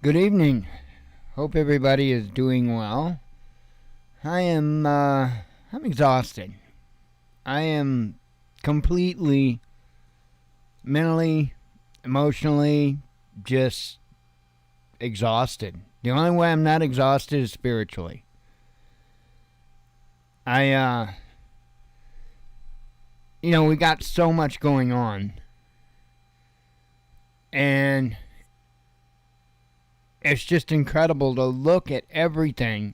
Good evening. Hope everybody is doing well. I'm exhausted. I am completely mentally, emotionally just exhausted. The only way I'm not exhausted is spiritually. I we got so much going on, and it's just incredible to look at everything,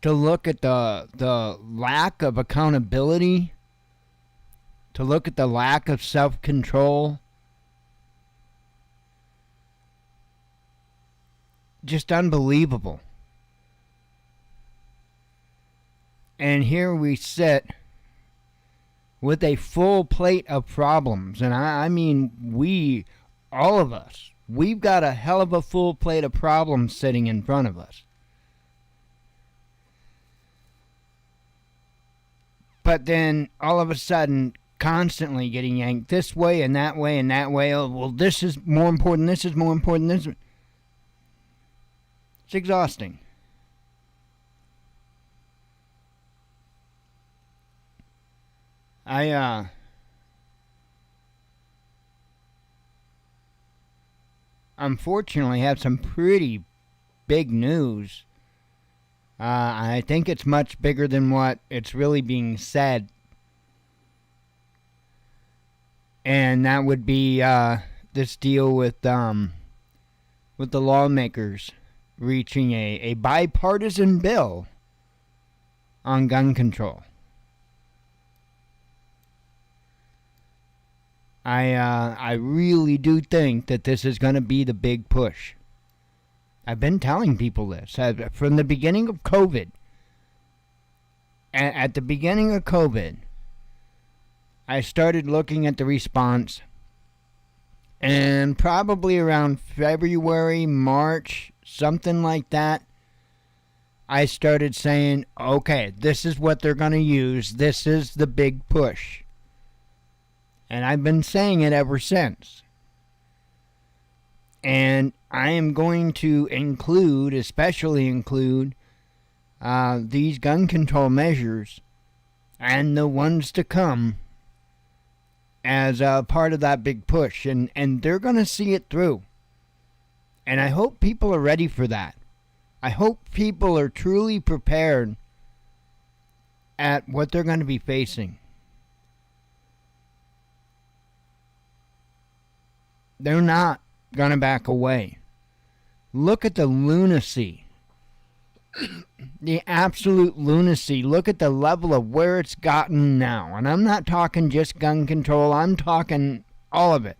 to look at the lack of accountability, to look at the lack of self-control. Just unbelievable. And here we sit with a full plate of problems. And I mean, all of us, we've got a hell of a full plate of problems sitting in front of us. But then all of a sudden, constantly getting yanked this way and that way and that way. Oh, well, this is more important. This is more important. It's exhausting. I unfortunately have some pretty big news. I think it's much bigger than what it's really being said. And that would be this deal with the lawmakers reaching a bipartisan bill on gun control. I really do think that this is going to be the big push. I've been telling people this from the beginning of COVID. At the beginning of COVID, I started looking at the response, and probably around February, March, something like that, I started saying, okay, this is what they're going to use. This is the big push. And I've been saying it ever since. And I am going to especially include these gun control measures and the ones to come as a part of that big push. And they're going to see it through. And I hope people are ready for that. I hope people are truly prepared at what they're going to be facing. They're not going to back away. Look at the lunacy. The absolute lunacy. Look at the level of where it's gotten now. And I'm not talking just gun control. I'm talking all of it.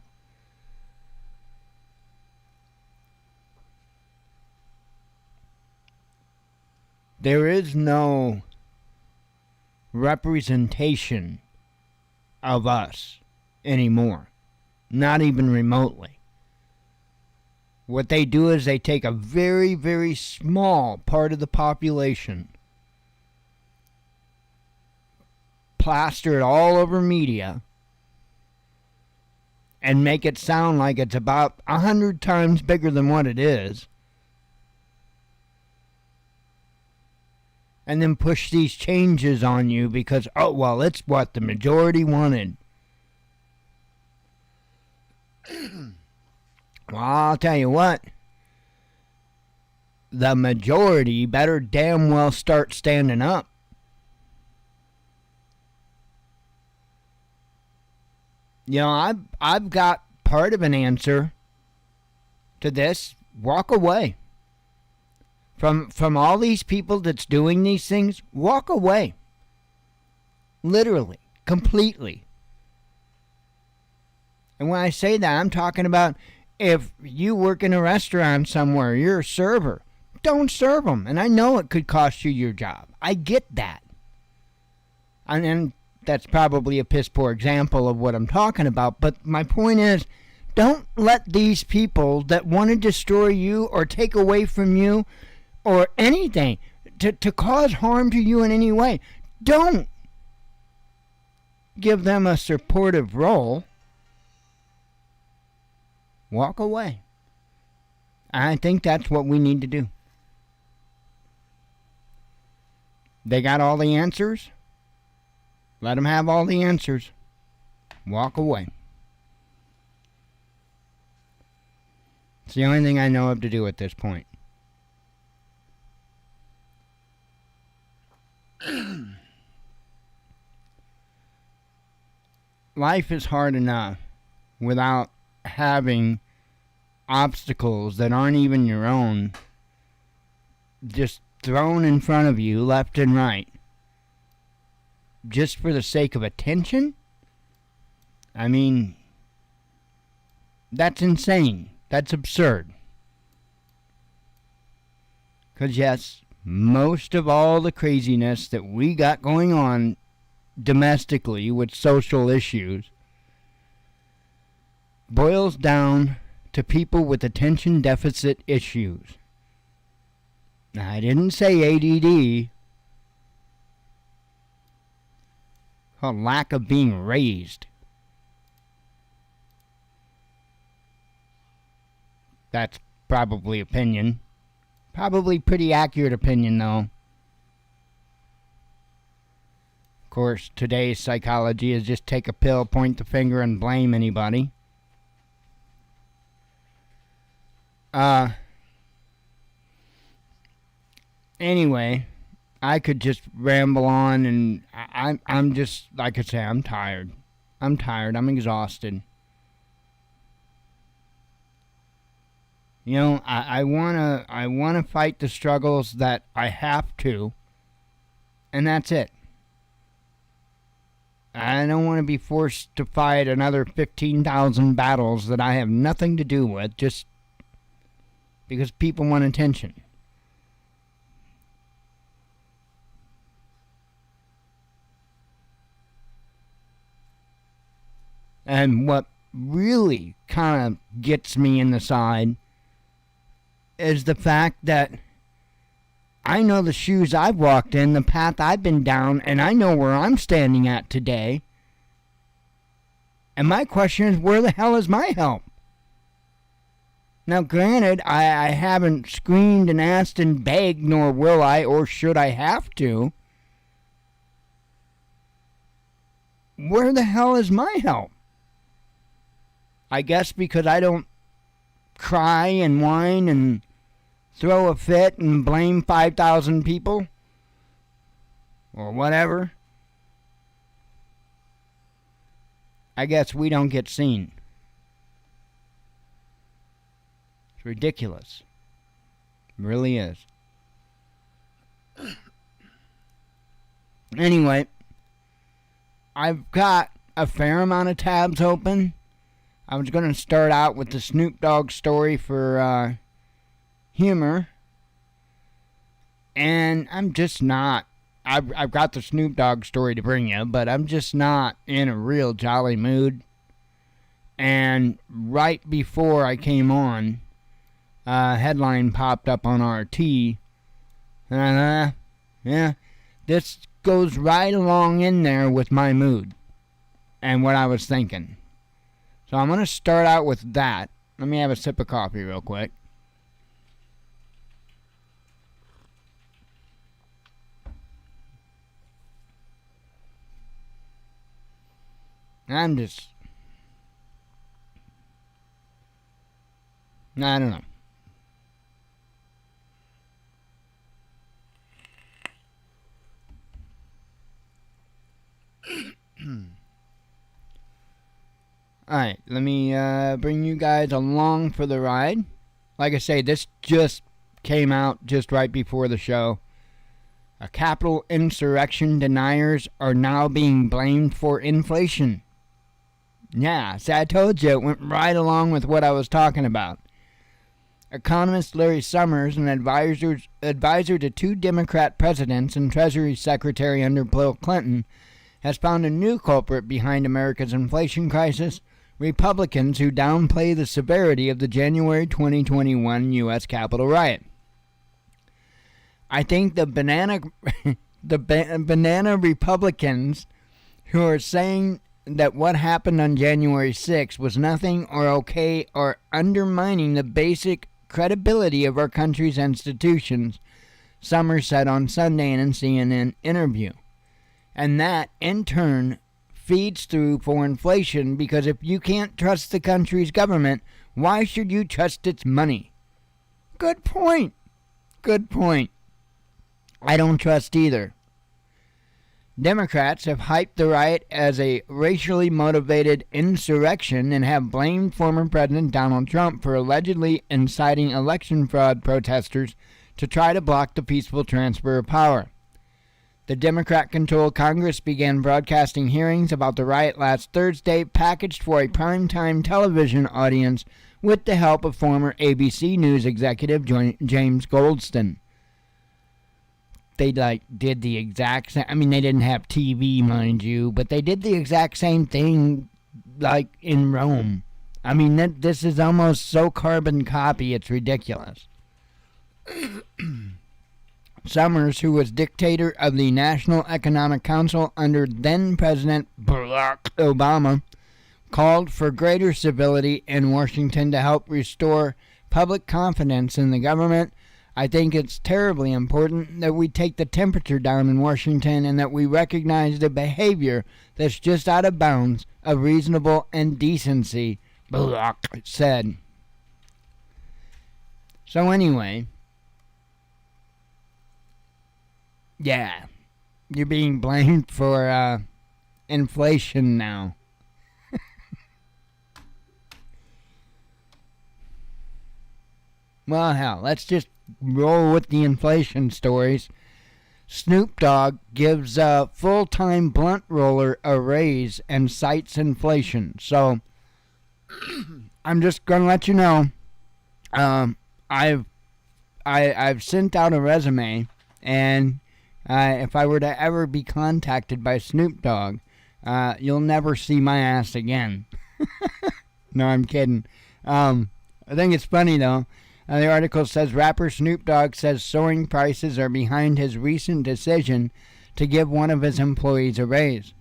There is no representation of us anymore. Not even remotely. What they do is they take a very, very small part of the population, plaster it all over media, and make it sound like it's about 100 times bigger than what it is, and then push these changes on you because, oh, well, it's what the majority wanted. Well, I'll tell you what. The majority better damn well start standing up. You know, I've got part of an answer to this. Walk away. From all these people that's doing these things, walk away. Literally. Completely. And when I say that, I'm talking about if you work in a restaurant somewhere, you're a server, don't serve them. And I know it could cost you your job. I get that. And that's probably a piss poor example of what I'm talking about. But my point is, don't let these people that want to destroy you or take away from you or anything to cause harm to you in any way, don't give them a supportive role. Walk away. I think that's what we need to do. They got all the answers. Let them have all the answers. Walk away. It's the only thing I know of to do at this point. Life is hard enough without having obstacles that aren't even your own just thrown in front of you left and right just for the sake of attention. I mean, that's insane. That's absurd. Because yes, most of all the craziness that we got going on domestically with social issues boils down to people with attention deficit issues. Now, I didn't say ADD. Called lack of being raised. That's probably opinion. Probably pretty accurate opinion, though. Of course, today's psychology is just take a pill, point the finger, and blame anybody. Anyway, I could just ramble on, and I'm just, like I say, I'm tired. I'm exhausted. You know, I wanna fight the struggles that I have to, and that's it. I don't want to be forced to fight another 15,000 battles that I have nothing to do with just because people want attention. And what really kind of gets me in the side is the fact that I know the shoes I've walked in, the path I've been down, and I know where I'm standing at today. And my question is, where the hell is my help? Now, granted, I haven't screamed and asked and begged, nor will I, or should I have to. Where the hell is my help? I guess because I don't cry and whine and throw a fit and blame 5,000 people or whatever. I guess we don't get seen. It's ridiculous. It really is. Anyway, I've got a fair amount of tabs open. I was going to start out with the Snoop Dogg story for humor, and I'm just not. I've got the Snoop Dogg story to bring you, but I'm just not in a real jolly mood. And right before I came on, a headline popped up on RT. Yeah, this goes right along in there with my mood and what I was thinking. So I'm going to start out with that. Let me have a sip of coffee real quick. I don't know. Alright, let me bring you guys along for the ride. Like I say, this just came out just right before the show. A Capitol insurrection deniers are now being blamed for inflation. Yeah, see, I told you it went right along with what I was talking about. Economist Larry Summers, an advisor to two Democrat presidents and Treasury Secretary under Bill Clinton, has found a new culprit behind America's inflation crisis: Republicans who downplay the severity of the January 2021 U.S. Capitol riot. I think the banana Republicans who are saying that what happened on January 6th was nothing or okay are undermining the basic credibility of our country's institutions, Summers said on Sunday in a CNN interview. And that, in turn, feeds through for inflation, because if you can't trust the country's government, why should you trust its money? Good point. Good point. I don't trust either. Democrats have hyped the riot as a racially motivated insurrection and have blamed former President Donald Trump for allegedly inciting election fraud protesters to try to block the peaceful transfer of power. The Democrat-controlled Congress began broadcasting hearings about the riot last Thursday, packaged for a primetime television audience with the help of former ABC News executive James Goldston. They did the exact same. I mean, they didn't have TV, mind you, but they did the exact same thing like in Rome. I mean, this is almost so carbon copy, it's ridiculous. Summers, who was dictator of the National Economic Council under then-President Barack Obama, called for greater civility in Washington to help restore public confidence in the government. I think it's terribly important that we take the temperature down in Washington and that we recognize the behavior that's just out of bounds of reasonable and decency, Barack said. So anyway, yeah, you're being blamed for inflation now. Well, hell, let's just roll with the inflation stories. Snoop Dogg gives a full-time blunt roller a raise and cites inflation. So, I'm just going to let you know, I've sent out a resume, and if I were to ever be contacted by Snoop Dogg, you'll never see my ass again. No, I'm kidding. I think it's funny, though. The article says rapper Snoop Dogg says soaring prices are behind his recent decision to give one of his employees a raise.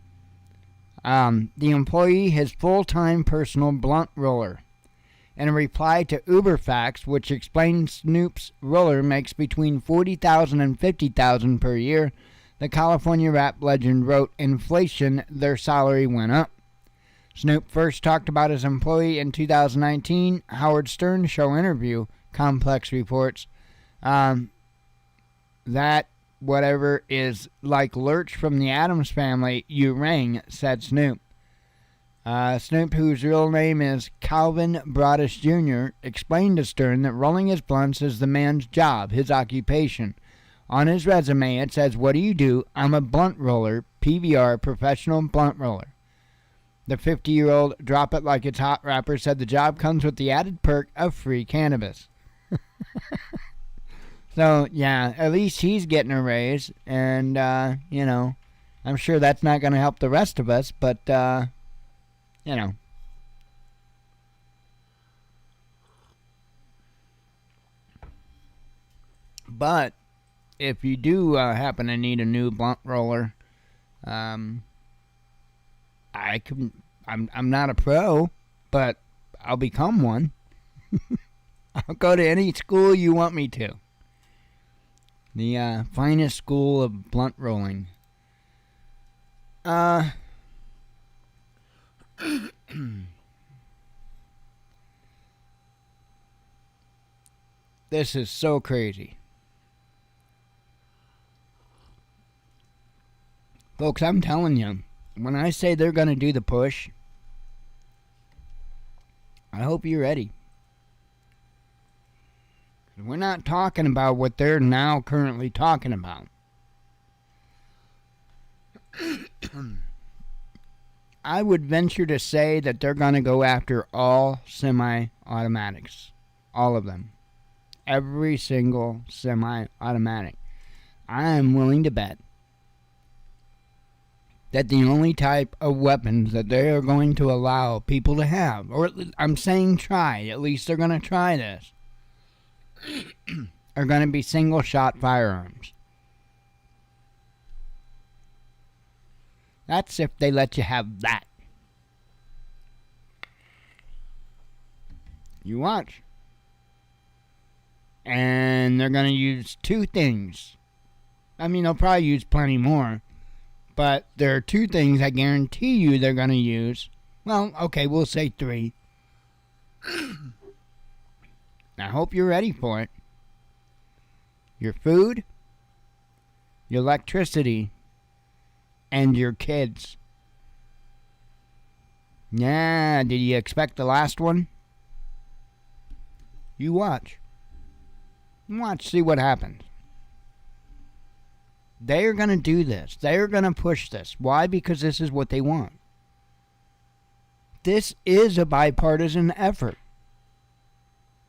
The employee, his full-time personal blunt roller. In a reply to UberFacts, which explains Snoop's roller makes between $40,000 and $50,000 per year, the California rap legend wrote, "Inflation, their salary went up." Snoop first talked about his employee in 2019 Howard Stern show interview. Complex reports that whatever is like Lurch from the Addams Family, you rang, said Snoop. Snoop, whose real name is Calvin Broadus Jr., explained to Stern that rolling his blunts is the man's job, his occupation. On his resume, it says, "What do you do? I'm a blunt roller, PBR, professional blunt roller." The 50-year-old Drop It Like It's Hot rapper said the job comes with the added perk of free cannabis. So, yeah, at least he's getting a raise, and, you know, I'm sure that's not going to help the rest of us, but, you know. But if you do happen to need a new blunt roller, I'm not a pro, but I'll become one. I'll go to any school you want me to. The finest school of blunt rolling. This is so crazy. Folks, I'm telling you, when I say they're going to do the push, I hope you're ready. We're not talking about what they're now currently talking about. I would venture to say that they're going to go after all semi-automatics. All of them. Every single semi-automatic. I am willing to bet that the only type of weapons that they are going to allow people to have, or I'm saying try, at least they're going to try this, are going to be single-shot firearms. That's if they let you have that. You watch. And they're going to use two things. I mean, they'll probably use plenty more. But there are two things I guarantee you they're going to use. Well, okay, we'll say three. I hope you're ready for it. Your food, your electricity, and your kids. Yeah, did you expect the last one? You watch. Watch, see what happens. They're going to do this. They're going to push this. Why? Because this is what they want. This is a bipartisan effort.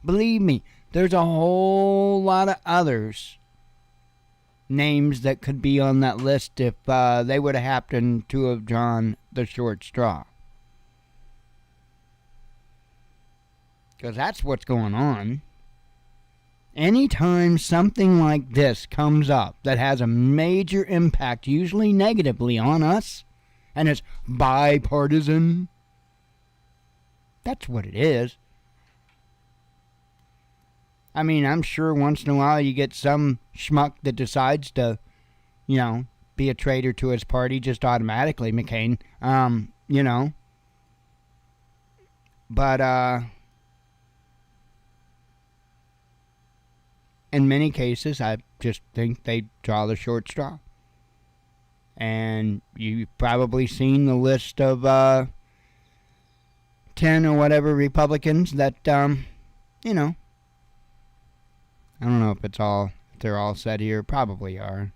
Believe me, there's a whole lot of others names that could be on that list if they would have happened to have drawn the short straw. Because that's what's going on. Anytime something like this comes up that has a major impact, usually negatively on us, and it's bipartisan, that's what it is. I mean, I'm sure once in a while you get some schmuck that decides to, be a traitor to his party just automatically, McCain. But, in many cases, I just think they draw the short straw. And you've probably seen the list of 10 or whatever Republicans that, I don't know if they're all said here. Probably are.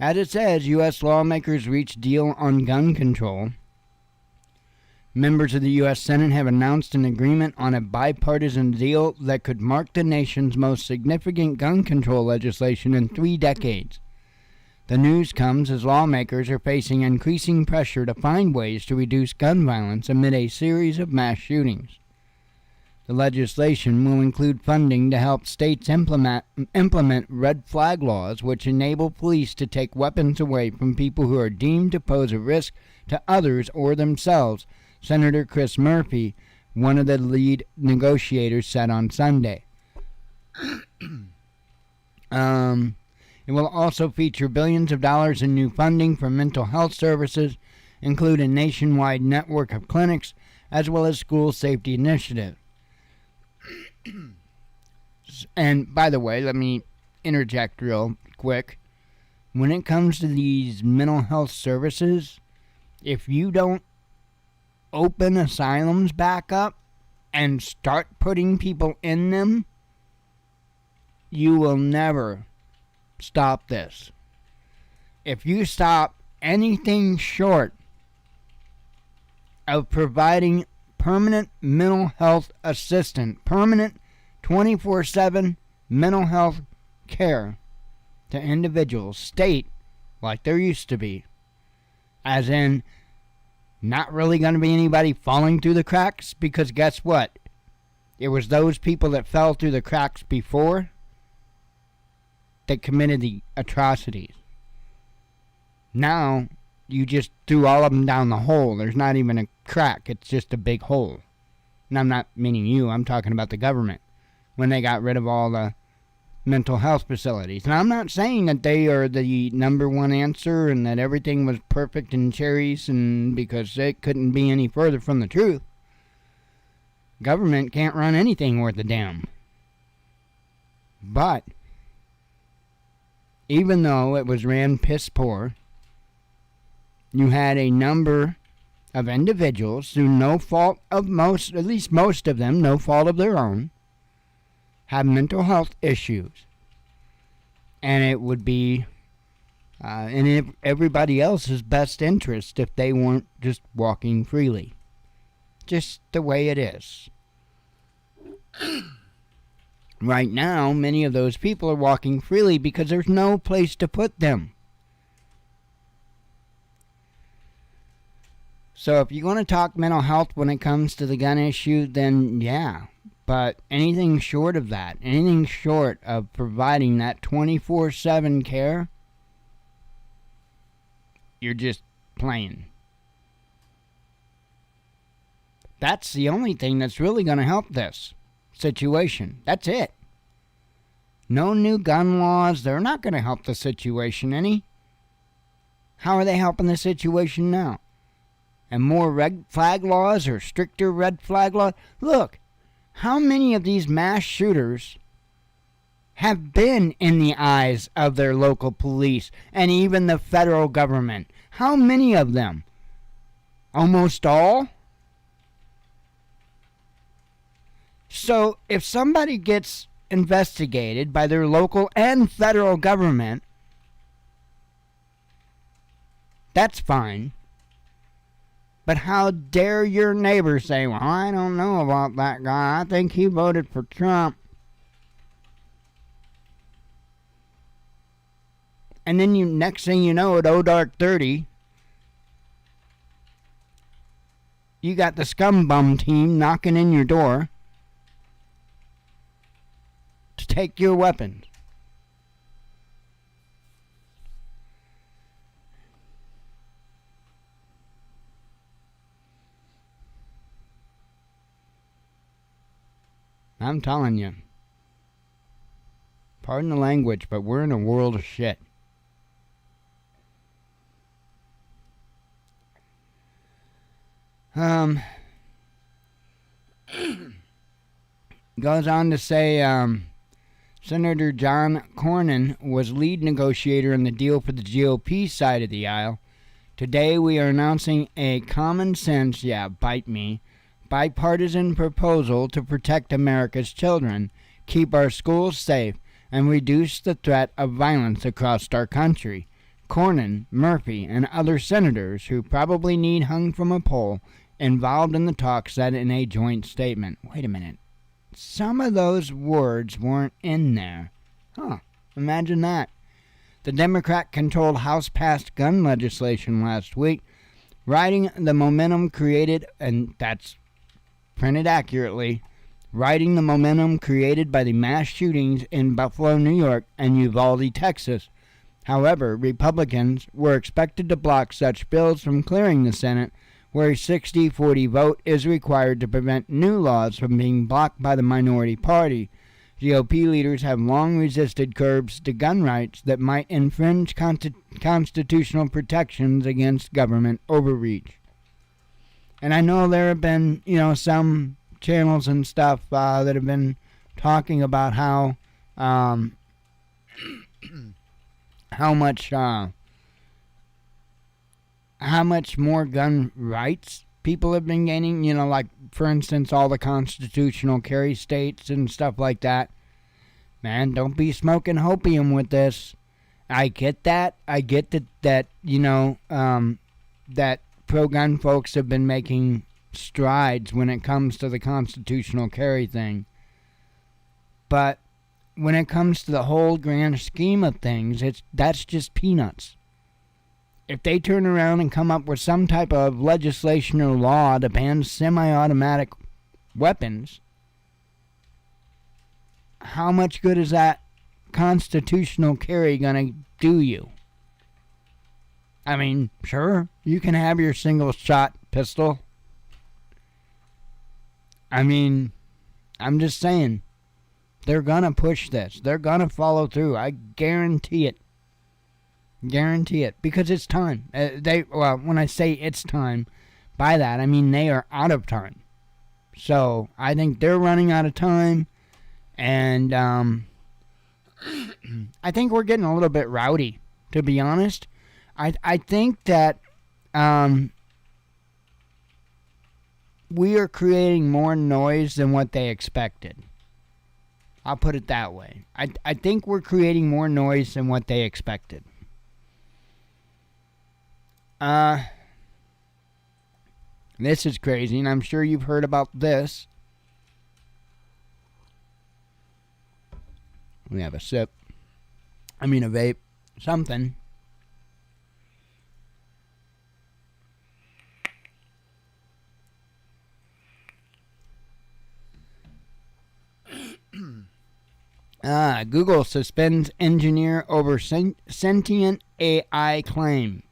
As it says, U.S. lawmakers reach deal on gun control. Members of the U.S. Senate have announced an agreement on a bipartisan deal that could mark the nation's most significant gun control legislation in 3 decades. The news comes as lawmakers are facing increasing pressure to find ways to reduce gun violence amid a series of mass shootings. The legislation will include funding to help states implement red flag laws which enable police to take weapons away from people who are deemed to pose a risk to others or themselves, Senator Chris Murphy, one of the lead negotiators, said on Sunday. It will also feature billions of dollars in new funding for mental health services, include a nationwide network of clinics, as well as school safety initiatives. And by the way, let me interject real quick. When it comes to these mental health services, if you don't open asylums back up and start putting people in them, you will never stop this. If you stop anything short of providing permanent mental health assistance, permanent 24/7 mental health care to individuals, state like there used to be, as in not really going to be anybody falling through the cracks, because guess what? It was those people that fell through the cracks before that committed the atrocities. Now, you just threw all of them down the hole. There's not even a crack. It's just a big hole. And I'm not meaning you. I'm talking about the government when they got rid of all the mental health facilities. And I'm not saying that they are the number one answer and that everything was perfect and cherries, and because it couldn't be any further from the truth. Government can't run anything worth a damn. But even though it was ran piss poor, you had a number of individuals through no fault of at least most of them, no fault of their own, have mental health issues. And it would be in everybody else's best interest if they weren't just walking freely. Just the way it is. Right now, many of those people are walking freely because there's no place to put them. So if you're going to talk mental health when it comes to the gun issue, then yeah. But anything short of that, anything short of providing that 24/7 care, you're just playing. That's the only thing that's really going to help this situation. That's it. No new gun laws. They're not going to help the situation any. How are they helping the situation now? And more red flag laws or stricter red flag laws? Look, how many of these mass shooters have been in the eyes of their local police and even the federal government? How many of them? Almost all? So if somebody gets investigated by their local and federal government, that's fine. But how dare your neighbor say, well, I don't know about that guy. I think he voted for Trump. And then next thing you know, at O Dark 30, you got the scum bum team knocking in your door to take your weapons. I'm telling you. Pardon the language, but we're in a world of shit. Goes on to say, Senator John Cornyn was lead negotiator in the deal for the GOP side of the aisle. Today we are announcing a common sense, bite me, bipartisan proposal to protect America's children, keep our schools safe, and reduce the threat of violence across our country. Cornyn, Murphy, and other senators who probably need hung from a pole involved in the talk said in a joint statement. Wait a minute. Some of those words weren't in there. Imagine that. The Democrat-controlled House passed gun legislation last week, riding the momentum created, and that's printed accurately, riding the momentum created by the mass shootings in Buffalo, New York, and Uvalde, Texas. However, Republicans were expected to block such bills from clearing the Senate, where a 60-40 vote is required to prevent new laws from being blocked by the minority party. GOP leaders have long resisted curbs to gun rights that might infringe constitutional protections against government overreach. And I know there have been, some channels and stuff that have been talking about how much more gun rights people have been gaining, like, for instance, all the constitutional carry states and stuff like that. Man, don't be smoking opium with this. I get that. I get that that pro-gun folks have been making strides when it comes to the constitutional carry thing. But when it comes to the whole grand scheme of things, that's just peanuts. If they turn around and come up with some type of legislation or law to ban semi-automatic weapons, how much good is that constitutional carry going to do you? I mean, sure, you can have your single-shot pistol. I mean, I'm just saying, they're going to push this. They're going to follow through. I guarantee it. Guarantee it. Because it's time. When I say it's time, by that, I mean they are out of time. So, I think they're running out of time. And, I think we're getting a little bit rowdy, to be honest. I think that, we are creating more noise than what they expected. I'll put it that way. I think we're creating more noise than what they expected. This is crazy, and I'm sure you've heard about this. We have a sip. A vape. Something. Google suspends engineer over sentient AI claim.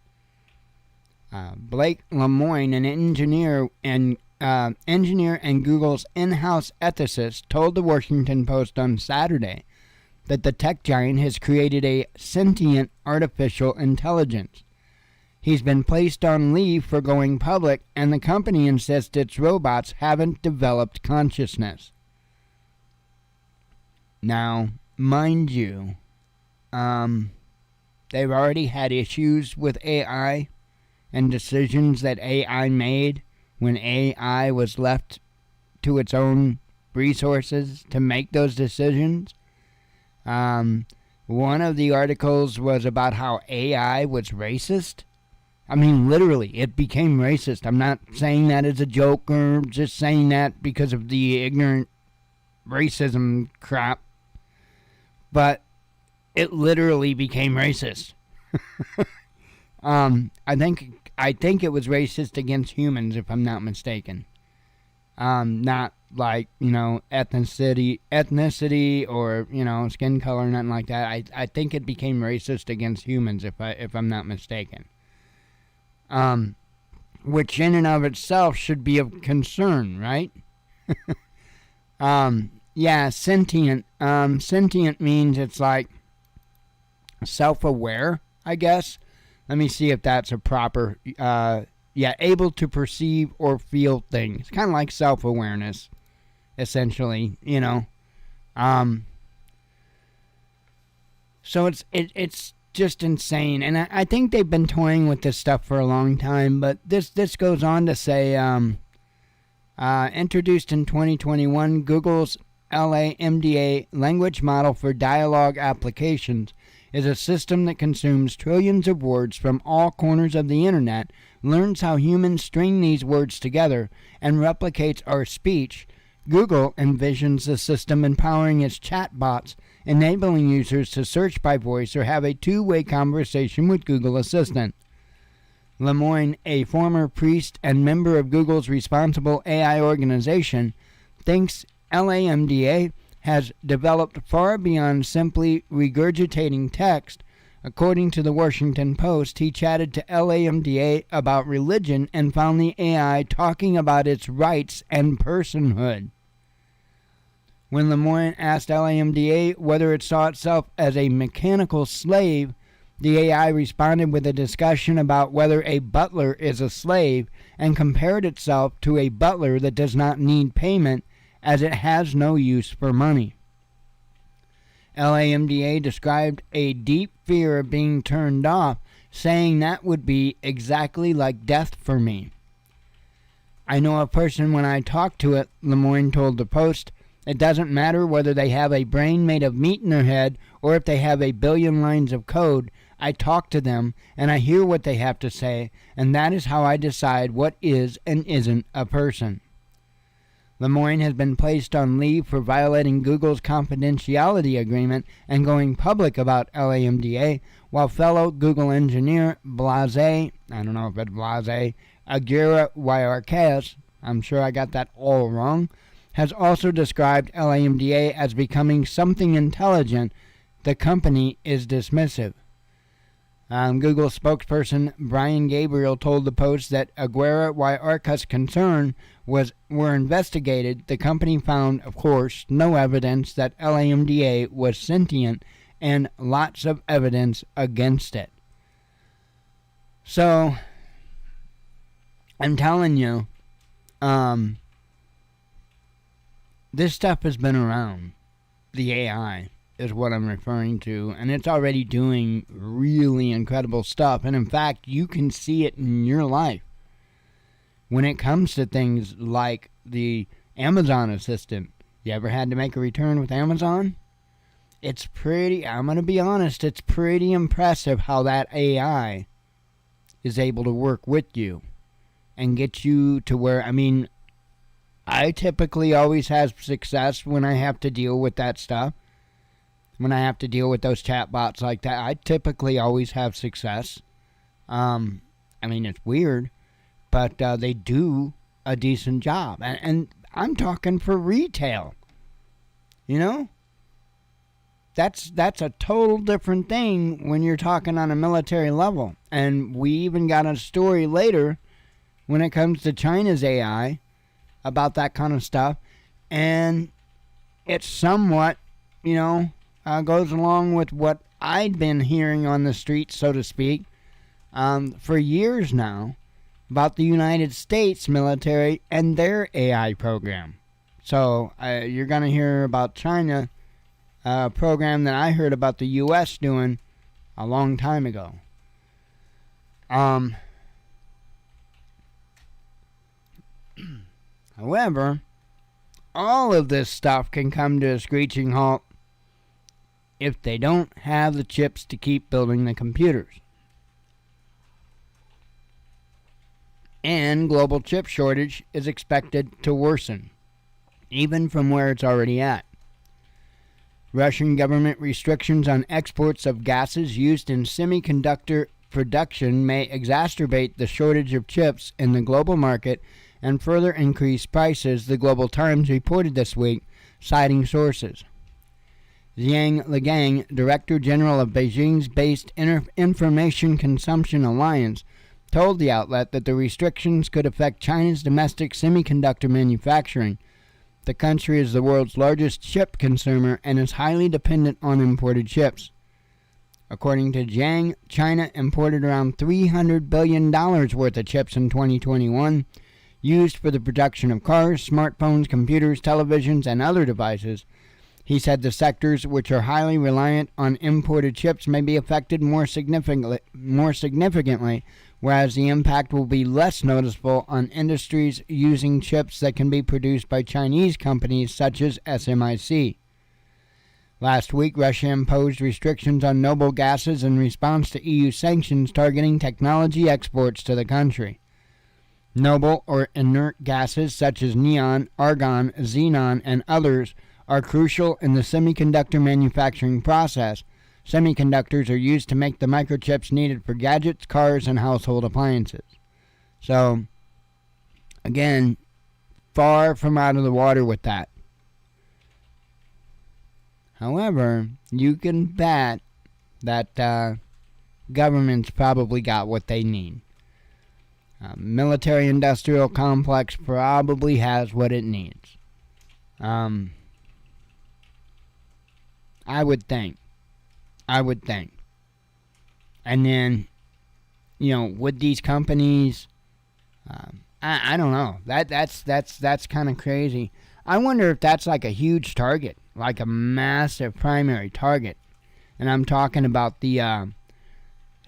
Blake Lemoine, an engineer and engineer and Google's in-house ethicist, told the Washington Post on Saturday that the tech giant has created a sentient artificial intelligence. He's been placed on leave for going public, and the company insists its robots haven't developed consciousness. Now, mind you, they've already had issues with AI and decisions that AI made when AI was left to its own resources to make those decisions. One of the articles was about how AI was racist. I mean, literally, it became racist. I'm not saying that as a joke or just saying that because of the ignorant racism crap. But it literally became racist. I think it was racist against humans, if I'm not mistaken. Not like, ethnicity or, skin color, nothing like that. I think it became racist against humans, if I'm not mistaken. Which in and of itself should be of concern, right? Yeah, sentient. Sentient means it's like self-aware, I guess. Let me see if that's a proper, able to perceive or feel things. Kind of like self-awareness, essentially, So it's just insane, and I think they've been toying with this stuff for a long time, but this goes on to say, introduced in 2021, Google's LaMDA language model for dialogue applications is a system that consumes trillions of words from all corners of the internet, learns how humans string these words together, and replicates our speech. Google envisions the system empowering its chatbots, enabling users to search by voice or have a two-way conversation with Google Assistant. Lemoyne, a former priest and member of Google's responsible AI organization, thinks LaMDA has developed far beyond simply regurgitating text. According to the Washington Post, he chatted to LaMDA about religion and found the AI talking about its rights and personhood. When Lemoyne asked LaMDA whether it saw itself as a mechanical slave, the AI responded with a discussion about whether a butler is a slave and compared itself to a butler that does not need payment as it has no use for money. LaMDA described a deep fear of being turned off, saying that would be exactly like death for me. I know a person when I talk to it, Lemoyne told the Post. It doesn't matter whether they have a brain made of meat in their head or if they have a billion lines of code. I talk to them and I hear what they have to say, and that is how I decide what is and isn't a person. Lemoyne has been placed on leave for violating Google's confidentiality agreement and going public about LaMDA, while fellow Google engineer Aguirre Huayarquez, I'm sure I got that all wrong, has also described LaMDA as becoming something intelligent. The company is dismissive. Google spokesperson Brian Gabriel told the Post that Aguirre Huayarquez's concern were investigated. The company found, of course, no evidence that LaMDA was sentient and lots of evidence against it. So, I'm telling you, this stuff has been around. The AI is what I'm referring to, and it's already doing really incredible stuff. And in fact, you can see it in your life when it comes to things like the Amazon assistant. You ever had to make a return with Amazon? It's pretty, I'm going to be honest, it's pretty impressive how that AI is able to work with you and get you to where, I typically always have success when I have to deal with that stuff. When I have to deal with those chatbots like that, I typically always have success. It's weird, but they do a decent job. And I'm talking for retail. That's a total different thing when you're talking on a military level. And we even got a story later when it comes to China's AI. about that kind of stuff. And it somewhat, goes along with what I'd been hearing on the streets, so to speak, for years now about the United States military and their AI program. So you're going to hear about China, a program that I heard about the U.S. doing a long time ago. However, all of this stuff can come to a screeching halt if they don't have the chips to keep building the computers. And global chip shortage is expected to worsen, even from where it's already at. Russian government restrictions on exports of gases used in semiconductor production may exacerbate the shortage of chips in the global market and further increase prices, the Global Times reported this week, citing sources. Zhang Ligang, Director General of Beijing's based Information Consumption Alliance, told the outlet that the restrictions could affect China's domestic semiconductor manufacturing. The country is the world's largest chip consumer and is highly dependent on imported chips. According to Zhang, China imported around $300 billion worth of chips in 2021, used for the production of cars, smartphones, computers, televisions, and other devices. He said the sectors which are highly reliant on imported chips may be affected more significantly, whereas the impact will be less noticeable on industries using chips that can be produced by Chinese companies such as SMIC. Last week, Russia imposed restrictions on noble gases in response to EU sanctions targeting technology exports to the country. Noble or inert gases such as neon, argon, xenon, and others are crucial in the semiconductor manufacturing process. Semiconductors are used to make the microchips needed for gadgets, cars, and household appliances. So, again, far from out of the water with that. However, you can bet that government's probably got what they need. Military-industrial complex probably has what it needs. I would think. And then, with these companies, I don't know. That's kind of crazy. I wonder if that's like a huge target, like a massive primary target. And I'm talking about the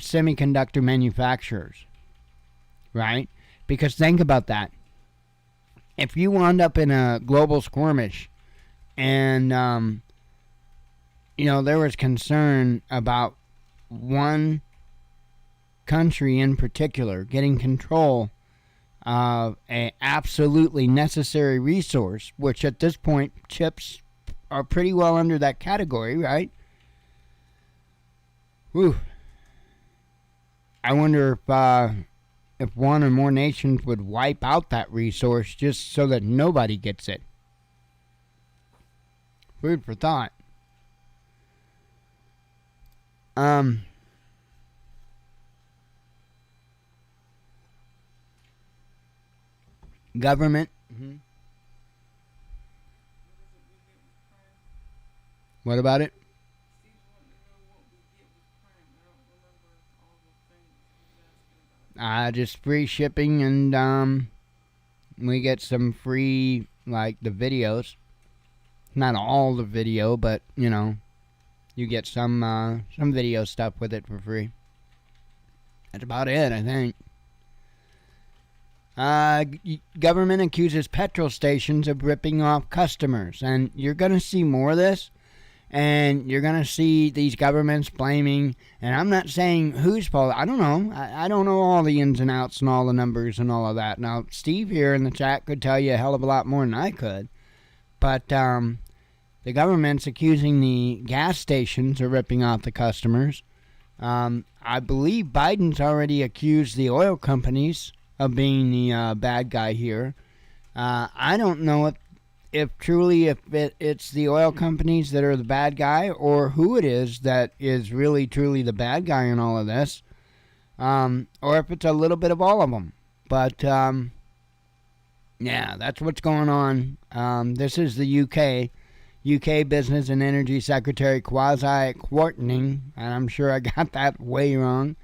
semiconductor manufacturers. Right? Because think about that. If you wound up in a global skirmish and, there was concern about one country in particular getting control of an absolutely necessary resource, which at this point chips are pretty well under that category, right? Whew. I wonder if one or more nations would wipe out that resource just so that nobody gets it. Food for thought. Government. Mm-hmm. What about it? Just free shipping, and we get some free, like, the videos. Not all the video, but you get some video stuff with it for free. That's about it, I think. Government accuses petrol stations of ripping off customers, and you're gonna see more of this. And you're going to see these governments blaming, and I'm not saying whose fault. I don't know. I don't know all the ins and outs and all the numbers and all of that. Now, Steve here in the chat could tell you a hell of a lot more than I could. But the government's accusing the gas stations of ripping off the customers. I believe Biden's already accused the oil companies of being the bad guy here. I don't know if it's the oil companies that are the bad guy, or who it is that is really truly the bad guy in all of this, or if it's a little bit of all of them. But Yeah, that's what's going on. This is the UK. UK Business and Energy Secretary Kwasi Kwarteng, and I'm sure I got that way wrong,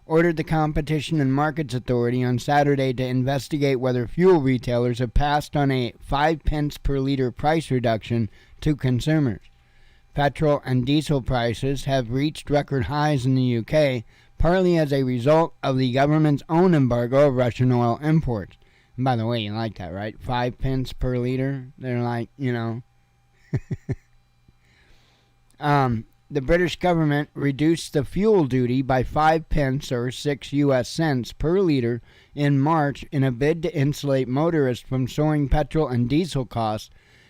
ordered the Competition and Markets Authority on Saturday to investigate whether fuel retailers have passed on a 5 pence per litre price reduction to consumers. Petrol and diesel prices have reached record highs in the UK, partly as a result of the government's own embargo of Russian oil imports. And by the way, you like that, right? 5 pence per litre? They're like, the British government reduced the fuel duty by 5 pence or 6 US cents per litre in March in a bid to insulate motorists from soaring petrol and diesel costs.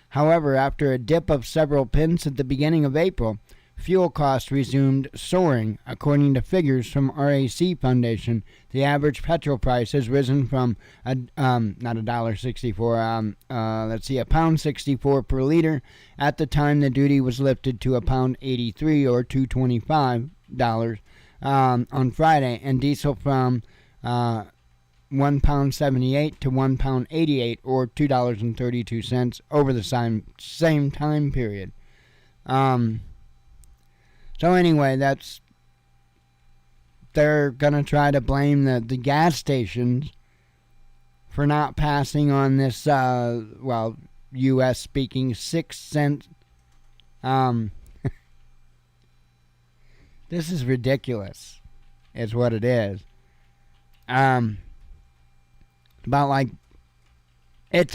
However, after a dip of several pence at the beginning of April, fuel costs resumed soaring. According to figures from RAC Foundation, the average petrol price has risen from £1.64 per liter at the time the duty was lifted to £1.83 or $2.25 on Friday, and diesel from £1.78 to £1.88 or $2.32 over the same time period. So anyway, they're going to try to blame the gas stations for not passing on this, U.S. speaking 6 cent. This is ridiculous, is what it is. It's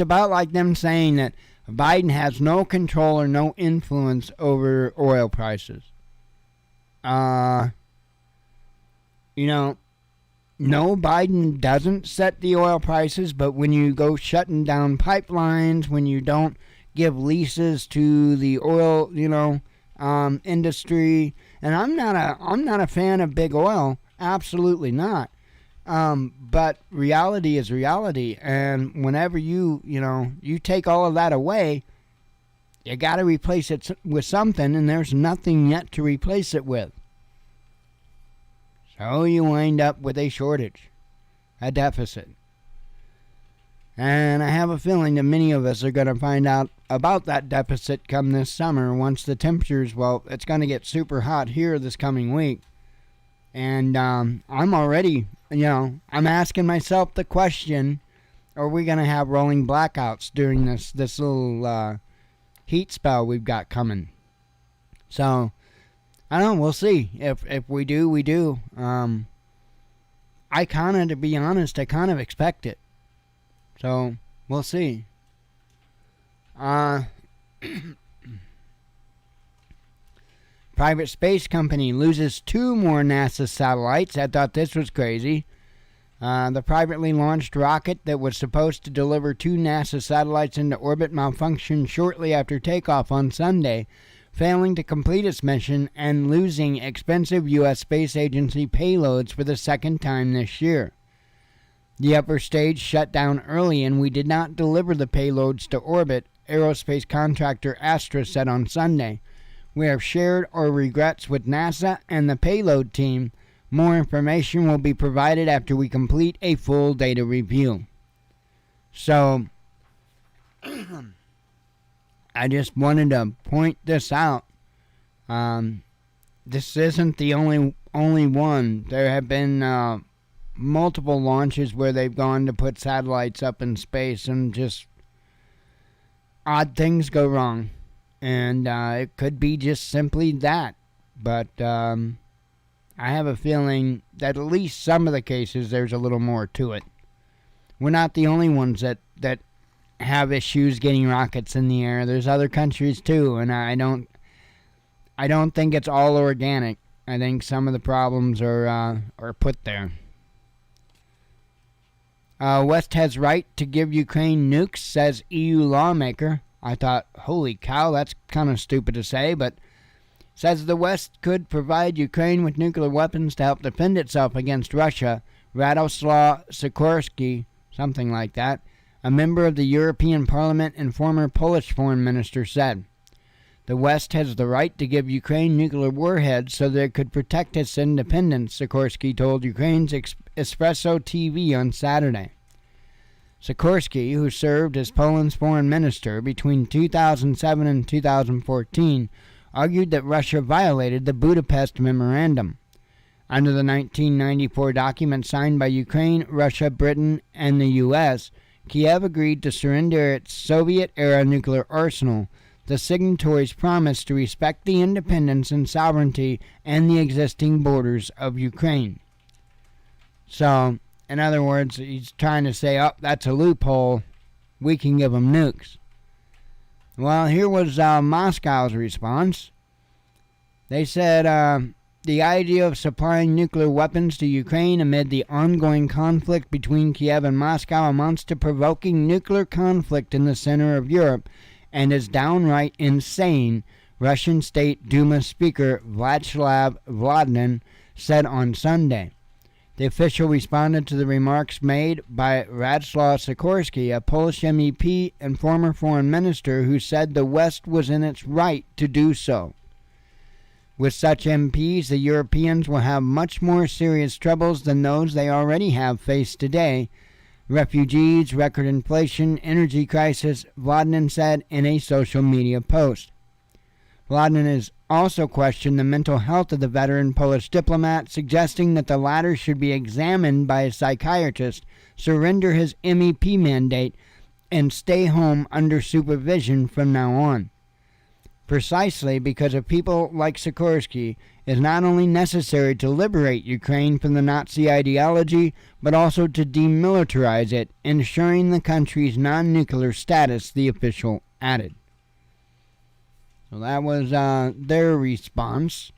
about like them saying that Biden has no control or no influence over oil prices. No, Biden doesn't set the oil prices, but when you go shutting down pipelines, when you don't give leases to the oil, industry, and I'm not a fan of big oil, absolutely not. But reality is reality, and whenever you take all of that away, you got to replace it with something, and there's nothing yet to replace it with. So you wind up with a shortage, a deficit. And I have a feeling that many of us are going to find out about that deficit come this summer once the temperatures, it's going to get super hot here this coming week. And I'm already, I'm asking myself the question, are we going to have rolling blackouts during this little heat spell we've got coming? So I don't know, we'll see. If we do, we do. To be honest, I kind of expect it. So we'll see. Private space company loses 2 more NASA satellites. I thought this was crazy. The privately launched rocket that was supposed to deliver 2 NASA satellites into orbit malfunctioned shortly after takeoff on Sunday, failing to complete its mission and losing expensive U.S. Space Agency payloads for the second time this year. The upper stage shut down early and we did not deliver the payloads to orbit, aerospace contractor Astra said on Sunday. We have shared our regrets with NASA and the payload team. More information will be provided after we complete a full data review. So, I just wanted to point this out. This isn't the only one. There have been multiple launches where they've gone to put satellites up in space and just odd things go wrong. And it could be just simply that. But I have a feeling that at least some of the cases there's a little more to it. We're not the only ones that have issues getting rockets in the air. There's other countries too, and I don't think it's all organic. I think some of the problems are put there. West has right to give Ukraine nukes, says EU lawmaker. I thought, holy cow, that's kind of stupid to say, but says the West could provide Ukraine with nuclear weapons to help defend itself against Russia. Radoslaw Sikorski, something like that, a member of the European Parliament and former Polish foreign minister, said. The West has the right to give Ukraine nuclear warheads so that it could protect its independence, Sikorski told Ukraine's Espresso TV on Saturday. Sikorsky, who served as Poland's foreign minister between 2007 and 2014, argued that Russia violated the Budapest Memorandum. Under the 1994 document signed by Ukraine, Russia, Britain, and the U.S., Kiev agreed to surrender its Soviet-era nuclear arsenal. The signatories promised to respect the independence and sovereignty and the existing borders of Ukraine. So, in other words, he's trying to say, oh, that's a loophole. We can give them nukes. Well, here was Moscow's response. They said the idea of supplying nuclear weapons to Ukraine amid the ongoing conflict between Kiev and Moscow amounts to provoking nuclear conflict in the center of Europe and is downright insane, Russian State Duma Speaker Vyacheslav Volodin said on Sunday. The official responded to the remarks made by Radslaw Sikorsky, a Polish MEP and former foreign minister, who said the West was in its right to do so. With such MPs, the Europeans will have much more serious troubles than those they already have faced today. Refugees, record inflation, energy crisis, Volodin said in a social media post. Volodin has also questioned the mental health of the veteran Polish diplomat, suggesting that the latter should be examined by a psychiatrist, surrender his MEP mandate, and stay home under supervision from now on. Precisely because of people like Sikorsky, it is not only necessary to liberate Ukraine from the Nazi ideology, but also to demilitarize it, ensuring the country's non-nuclear status, the official added. So that was their response.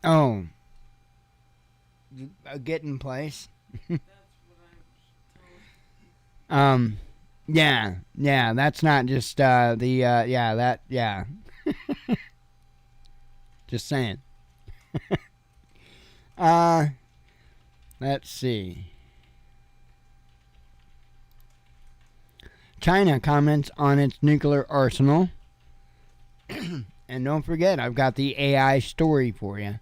Oh. Get in place. Yeah, that's not just just saying. Let's see. China comments on its nuclear arsenal. And don't forget, I've got the AI story for you.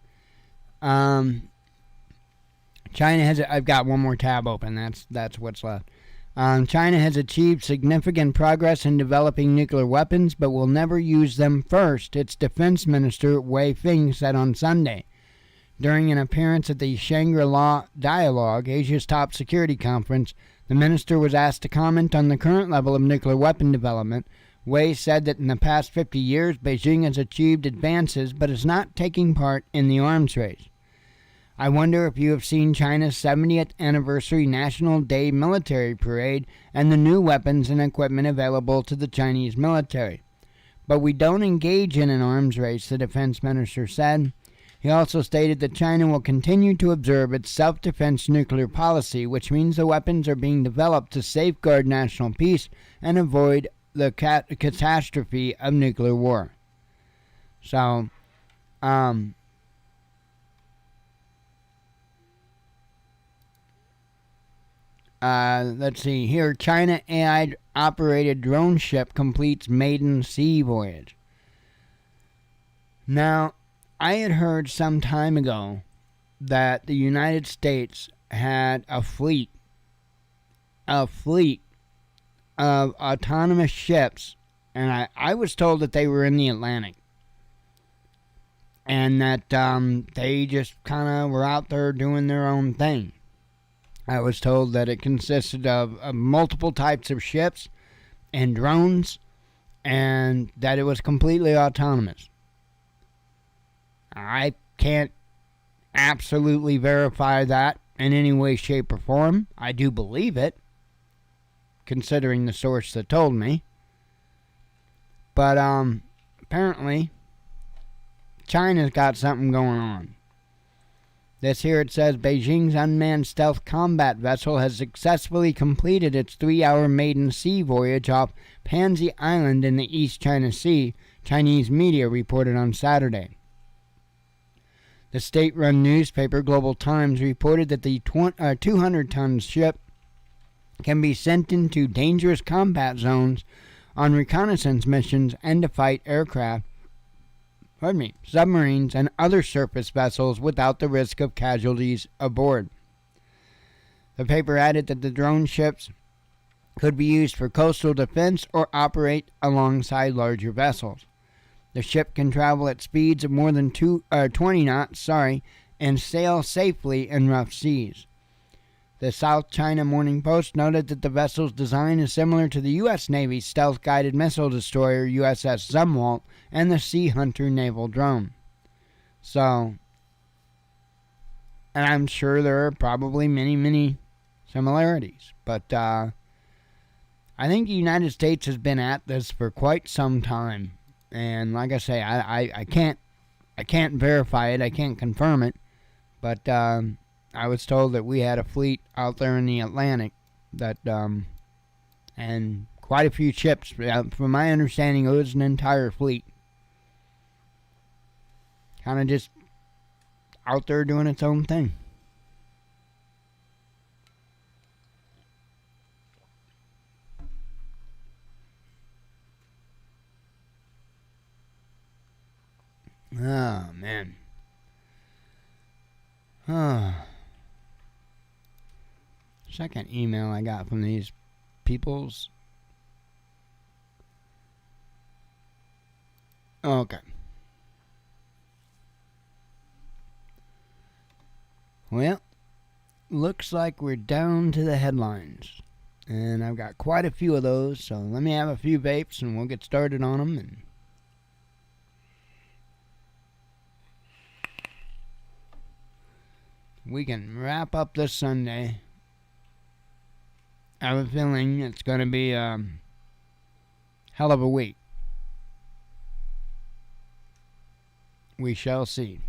China has, I've got one more tab open. That's what's left. China has achieved significant progress in developing nuclear weapons, but will never use them first, its defense minister Wei Feng said on Sunday. During an appearance at the Shangri-La Dialogue, Asia's top security conference, the minister was asked to comment on the current level of nuclear weapon development. Wei said that in the past 50 years, Beijing has achieved advances, but is not taking part in the arms race. I wonder if you have seen China's 70th anniversary National Day military parade and the new weapons and equipment available to the Chinese military. But we don't engage in an arms race, the defense minister said. He also stated that China will continue to observe its self-defense nuclear policy, which means the weapons are being developed to safeguard national peace and avoid the catastrophe of nuclear war. So, let's see here. China AI-operated drone ship completes maiden sea voyage. Now, I had heard some time ago that the United States had a fleet of autonomous ships, and I was told that they were in the Atlantic, and that they just kind of were out there doing their own thing. I was told that it consisted of multiple types of ships and drones, and that it was completely autonomous. I can't absolutely verify that in any way, shape, or form. I do believe it, considering the source that told me. But apparently, China's got something going on. This here, it says, Beijing's unmanned stealth combat vessel has successfully completed its 3-hour maiden sea voyage off Pansy Island in the East China Sea, Chinese media reported on Saturday. The state-run newspaper Global Times reported that the 200-ton ship can be sent into dangerous combat zones on reconnaissance missions and to fight aircraft submarines, and other surface vessels without the risk of casualties aboard. The paper added that the drone ships could be used for coastal defense or operate alongside larger vessels. The ship can travel at speeds of more than 20 knots, and sail safely in rough seas. The South China Morning Post noted that the vessel's design is similar to the U.S. Navy's stealth-guided missile destroyer USS Zumwalt and the Sea Hunter naval drone. So, and I'm sure there are probably many, many similarities, but I think the United States has been at this for quite some time, and like I say, I can't verify it, I can't confirm it, but I was told that we had a fleet out there in the Atlantic that and quite a few ships. From my understanding, it was an entire fleet, kind of just out there doing its own thing. Oh, man. Second email I got from these peoples. Okay. Well, looks like we're down to the headlines. And I've got quite a few of those, so let me have a few vapes and we'll get started on them. And we can wrap up this Sunday. I have a feeling it's going to be a hell of a week. We shall see.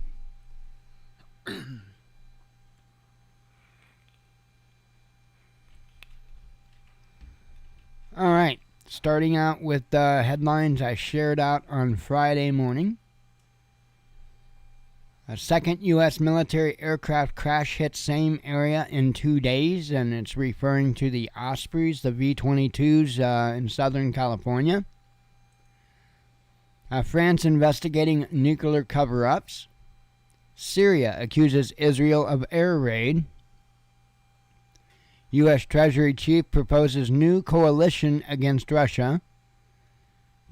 All right, starting out with the headlines I shared out on Friday morning. A second U.S. military aircraft crash hit same area in 2 days, and it's referring to the Ospreys, the V-22s in Southern California. France investigating nuclear cover-ups. Syria accuses Israel of air raid. U.S. Treasury Chief proposes new coalition against Russia.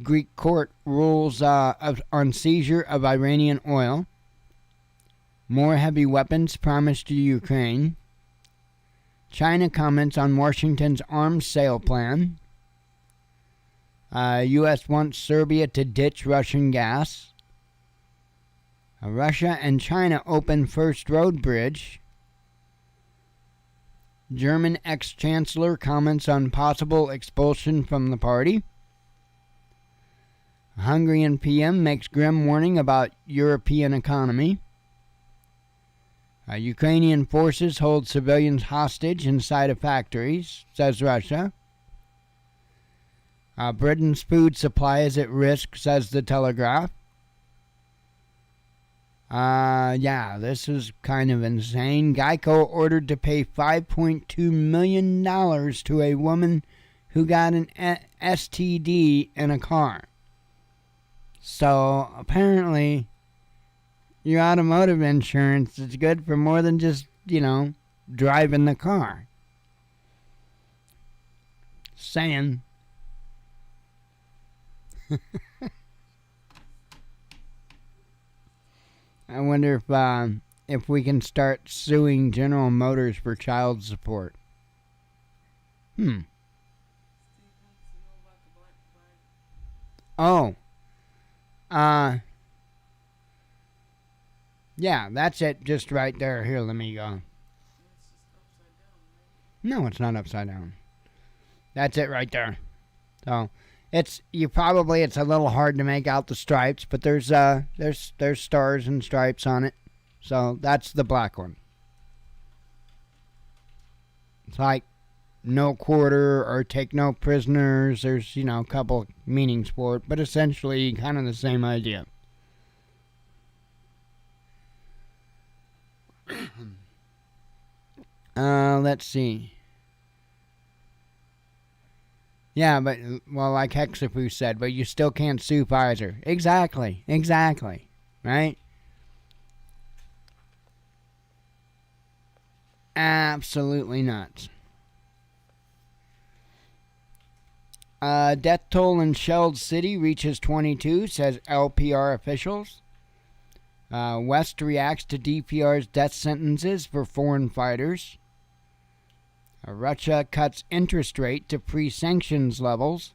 Greek court rules on seizure of Iranian oil. More heavy weapons promised to Ukraine. China comments on Washington's arms sale plan. U.S. wants Serbia to ditch Russian gas. Russia and China open first road bridge. German ex-chancellor comments on possible expulsion from the party. Hungarian PM makes grim warning about European economy. Ukrainian forces hold civilians hostage inside of factories, says Russia. Britain's food supply is at risk, says the Telegraph. This is kind of insane. Geico ordered to pay $5.2 million to a woman who got an STD in a car. So, apparently, your automotive insurance is good for more than just, driving the car. Saying. I wonder if we can start suing General Motors for child support. Oh. Yeah, that's it, just right there. Here, let me go. No, it's not upside down. That's it right there. So, it's a little hard to make out the stripes, but there's stars and stripes on it. So, that's the black one. It's like no quarter or take no prisoners. There's, a couple meanings for it, but essentially kind of the same idea. Let's see. Yeah, but, like Hexafu said, but you still can't sue Pfizer. Exactly. right? Absolutely nuts. Death toll in shelled city reaches 22, says LPR officials. West reacts to DPR's death sentences for foreign fighters. Russia cuts interest rate to pre-sanctions levels.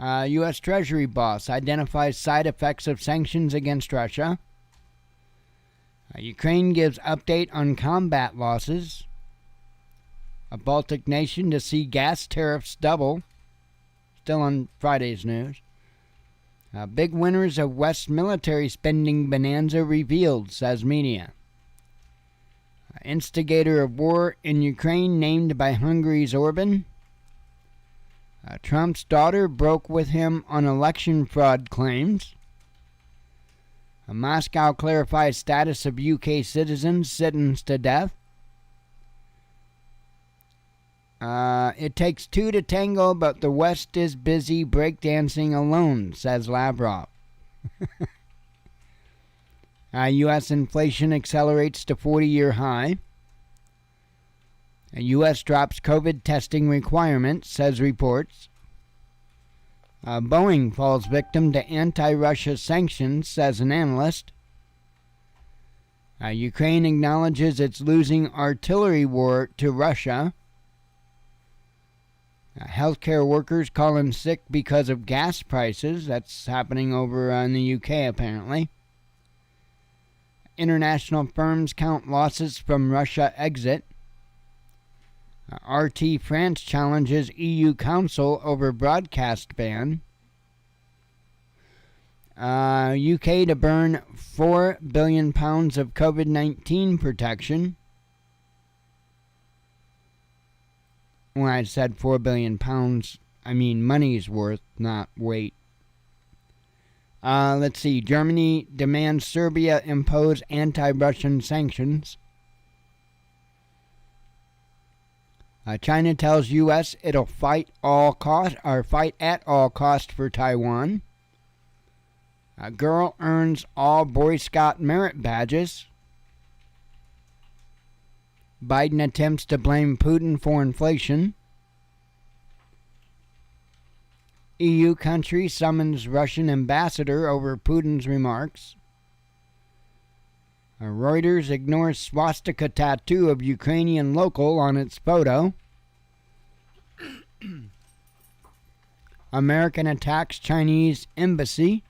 U.S. Treasury boss identifies side effects of sanctions against Russia. Ukraine gives update on combat losses. A Baltic nation to see gas tariffs double. Still on Friday's news. Big winners of West military spending bonanza revealed, says media. Instigator of war in Ukraine named by Hungary's Orban. Trump's daughter broke with him on election fraud claims. Moscow clarifies status of UK citizens sentenced to death. It takes two to tango, but the West is busy breakdancing alone, says Lavrov. U.S. inflation accelerates to 40-year high. U.S. drops COVID testing requirements, says reports. Boeing falls victim to anti-Russia sanctions, says an analyst. Ukraine acknowledges it's losing artillery war to Russia. Healthcare workers call in sick because of gas prices. That's happening over in the UK, apparently. International firms count losses from Russia exit. RT France challenges EU Council over broadcast ban. UK to burn £4 billion of COVID-19 protection. When I said £4 billion, I mean money's worth, not weight. Let's see. Germany demands Serbia impose anti-Russian sanctions. China tells U.S. it'll fight at all cost for Taiwan. A girl earns all Boy Scout merit badges. Biden attempts to blame Putin for inflation. EU country summons Russian ambassador over Putin's remarks. Reuters ignores swastika tattoo of Ukrainian local on its photo. American attacks Chinese embassy.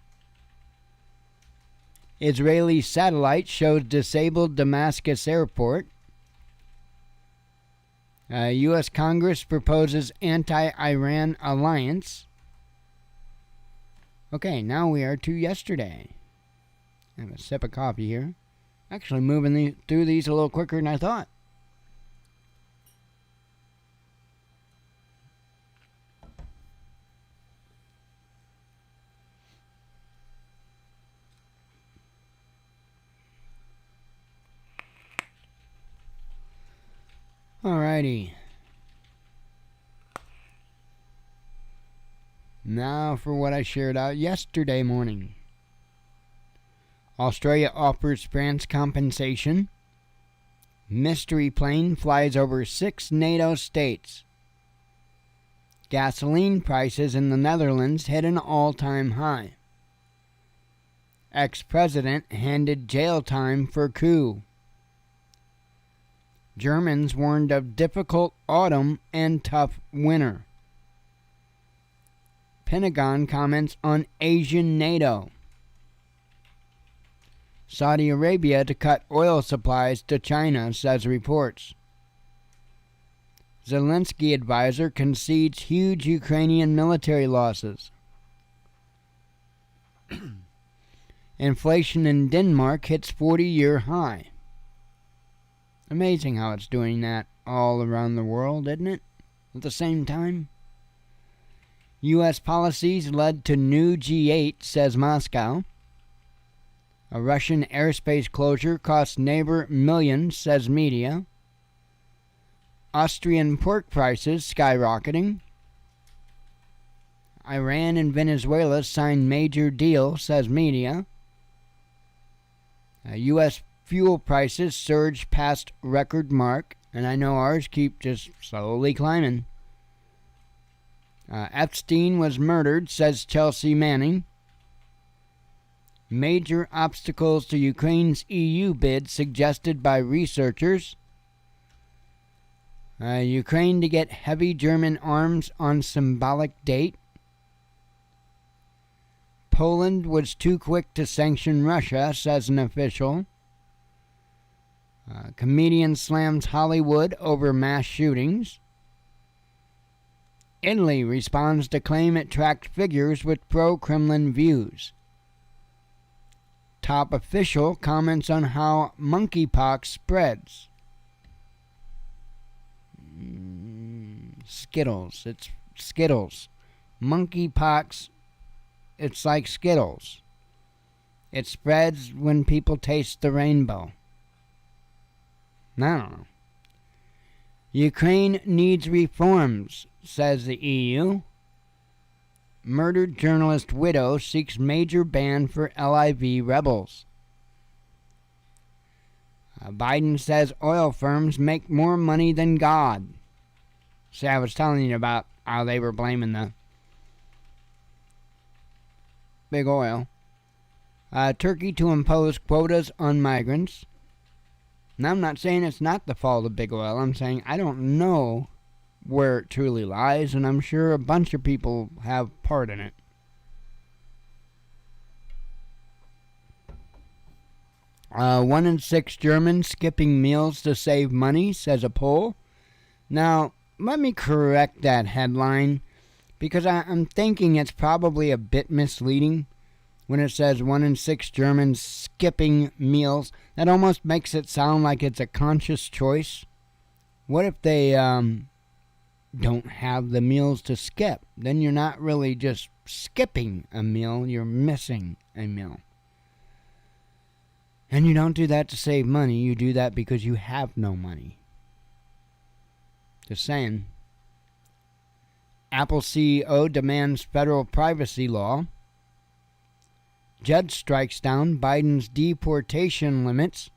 Israeli satellite shows disabled Damascus airport. U.S. Congress proposes anti-Iran alliance. Okay, now we are to yesterday. I have a sip of coffee here. Actually moving through these a little quicker than I thought. Alrighty. Now for what I shared out yesterday morning. Australia offers France compensation. Mystery plane flies over 6 NATO states. Gasoline prices in the Netherlands hit an all-time high. Ex-president handed jail time for coup. Germans warned of difficult autumn and tough winter. Pentagon comments on Asian NATO. Saudi Arabia to cut oil supplies to China, says reports. Zelensky advisor concedes huge Ukrainian military losses. Inflation in Denmark hits 40-year high. Amazing how it's doing that all around the world, isn't it? At the same time. U.S. policies led to new G8, says Moscow. A Russian airspace closure cost neighbor millions, says media. Austrian pork prices skyrocketing. Iran and Venezuela signed major deal, says media. U.S. fuel prices surged past record mark, and I know ours keep just slowly climbing. Epstein was murdered, says Chelsea Manning. Major obstacles to Ukraine's EU bid suggested by researchers. Ukraine to get heavy German arms on symbolic date. Poland was too quick to sanction Russia, says an official. Comedian slams Hollywood over mass shootings. Italy responds to claim it tracked figures with pro-Kremlin views. Top official comments on how monkeypox spreads. Skittles. It's Skittles. Monkeypox, it's like Skittles. It spreads when people taste the rainbow. I don't know. Ukraine needs reforms, says the EU. Murdered journalist widow seeks major ban for LIV rebels. Biden says oil firms make more money than God. See, I was telling you about how they were blaming the big oil. Turkey to impose quotas on migrants. Now, I'm not saying it's not the fault of big oil. I'm saying I don't know where it truly lies, and I'm sure a bunch of people have part in it. One in 6 Germans skipping meals to save money, says a poll. Now, let me correct that headline, because I'm thinking it's probably a bit misleading when it says 1 in 6 Germans skipping meals. That almost makes it sound like it's a conscious choice. What if they don't have the meals to skip? Then you're not really just skipping a meal, you're missing a meal. And you don't do that to save money, you do that because you have no money. Just saying. Apple CEO demands federal privacy law. Judge strikes down Biden's deportation limits.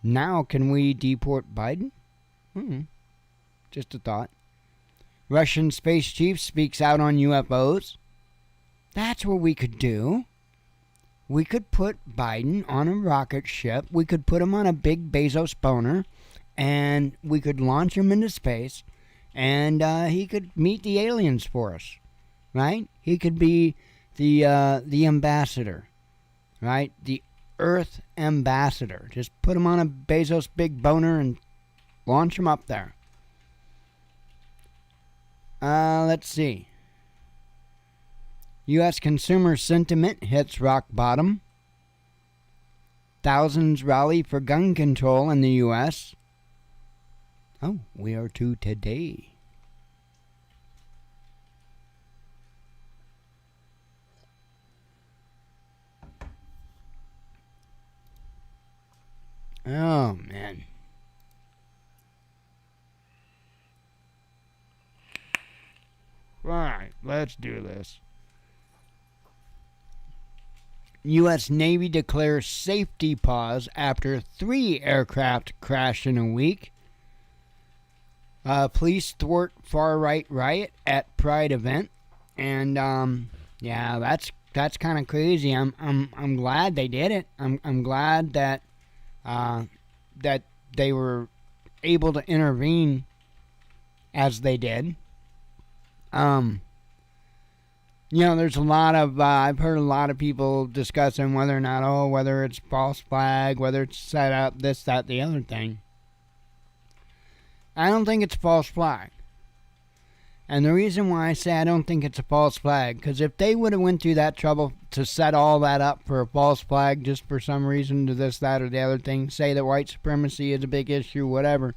Now can we deport Biden? Just a thought. Russian space chief speaks out on UFOs. That's what we could do. We could put Biden on a rocket ship. We could put him on a big Bezos boner. And we could launch him into space. And he could meet the aliens for us. Right? He could be the ambassador. Right? The Earth ambassador. Just put him on a Bezos big boner and launch him up there. Let's see. U.S. consumer sentiment hits rock bottom. Thousands rally for gun control in the U.S. Oh, we are too today. Oh, man. Right, let's do this. U.S. Navy declares safety pause after 3 aircraft crash in a week. Police thwart far-right riot at Pride event. And, yeah, that's kind of crazy. I'm glad they did it. I'm glad that that they were able to intervene as they did. You know, there's a lot of, I've heard a lot of people discussing whether or not, whether it's false flag, whether it's set up, this, that, the other thing. I don't think it's a false flag. And the reason why I say I don't think it's a false flag, because if they would have went through that trouble to set all that up for a false flag just for some reason to this, that, or the other thing, say that white supremacy is a big issue, whatever,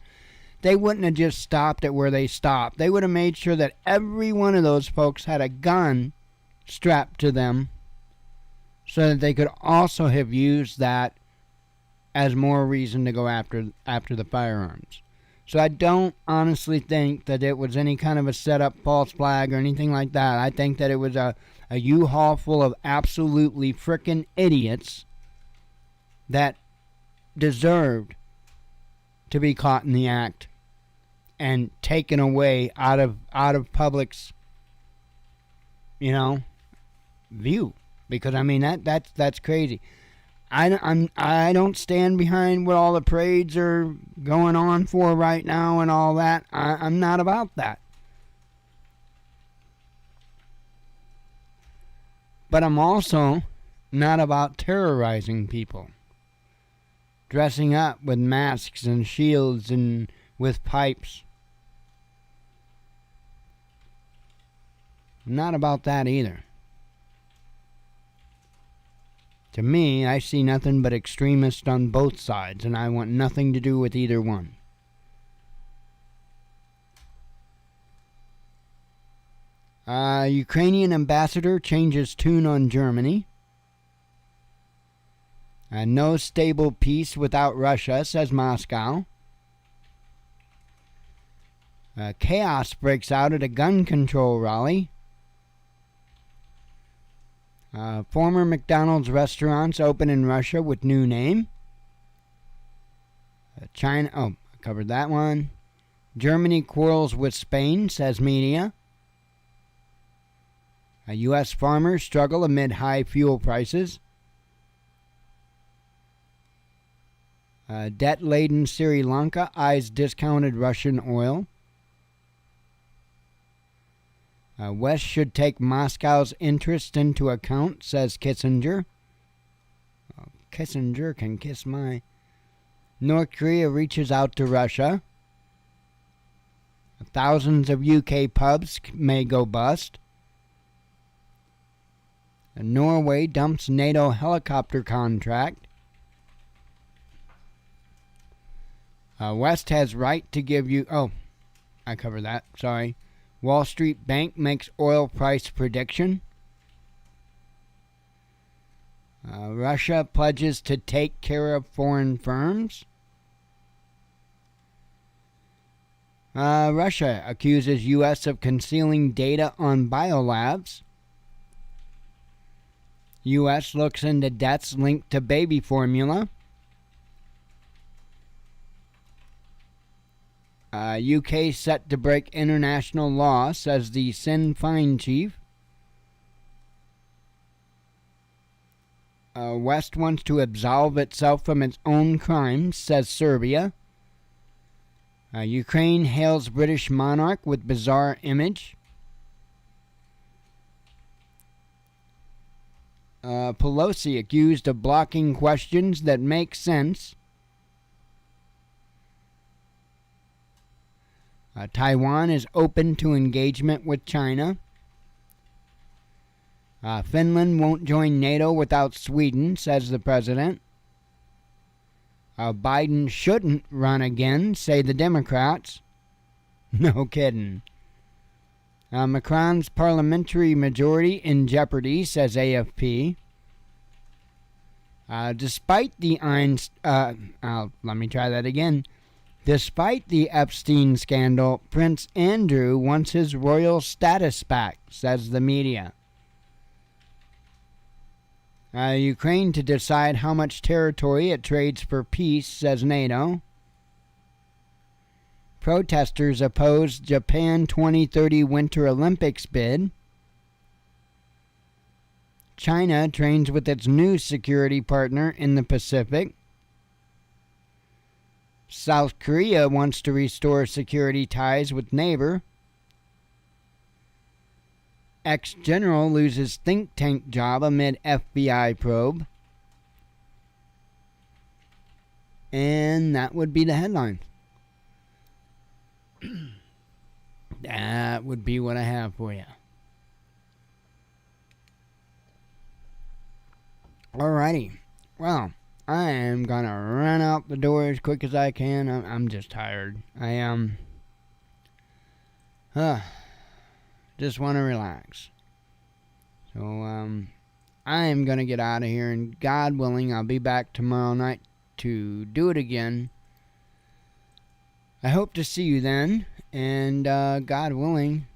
they wouldn't have just stopped it where they stopped. They would have made sure that every one of those folks had a gun strapped to them so that they could also have used that as more reason to go after the firearms. So I don't honestly think that it was any kind of a setup false flag or anything like that. I think that it was a U-Haul full of absolutely frickin' idiots that deserved to be caught in the act and taken away out of public's, view. Because I mean that's crazy. I don't stand behind what all the parades are going on for right now and all that. I'm not about that. But I'm also not about terrorizing people. Dressing up with masks and shields and with pipes. I'm not about that either. To me, I see nothing but extremists on both sides, and I want nothing to do with either one. Ukrainian ambassador changes tune on Germany. No stable peace without Russia, says Moscow. Chaos breaks out at a gun control rally. Former McDonald's restaurants open in Russia with new name. China, I covered that one. Germany quarrels with Spain, says media. U.S. farmers struggle amid high fuel prices. Debt-laden Sri Lanka eyes discounted Russian oil. West should take Moscow's interest into account, says Kissinger. Kissinger can kiss my... North Korea reaches out to Russia. Thousands of UK pubs may go bust. Norway dumps NATO helicopter contract. West has right to give you... I covered that, sorry. Wall Street Bank makes oil price prediction. Russia pledges to take care of foreign firms. Russia accuses U.S. of concealing data on biolabs. U.S. looks into deaths linked to baby formula. UK set to break international law, says the Sinn Féin chief. West wants to absolve itself from its own crimes, says Serbia. Ukraine hails British monarch with bizarre image. Pelosi accused of blocking questions that make sense. Taiwan is open to engagement with China. Finland won't join NATO without Sweden, says the president. Biden shouldn't run again, say the Democrats. No kidding. Macron's parliamentary majority in jeopardy, says AFP. Despite the Despite the Epstein scandal, Prince Andrew wants his royal status back, says the media. Ukraine to decide how much territory it trades for peace, says NATO. Protesters oppose Japan 2030 Winter Olympics bid. China trains with its new security partner in the Pacific. South Korea wants to restore security ties with neighbor. Ex-general loses think tank job amid FBI probe. And that would be the headline. That would be what I have for you. Alrighty. Well, I am gonna run out the door as quick as I can. I'm just tired. I am. Just want to relax. So, I am gonna get out of here, and God willing, I'll be back tomorrow night to do it again. I hope to see you then, and God willing,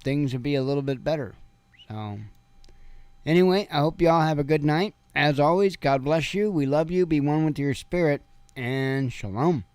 things will be a little bit better. So, anyway, I hope you all have a good night. As always, God bless you. We love you. Be one with your spirit, and shalom.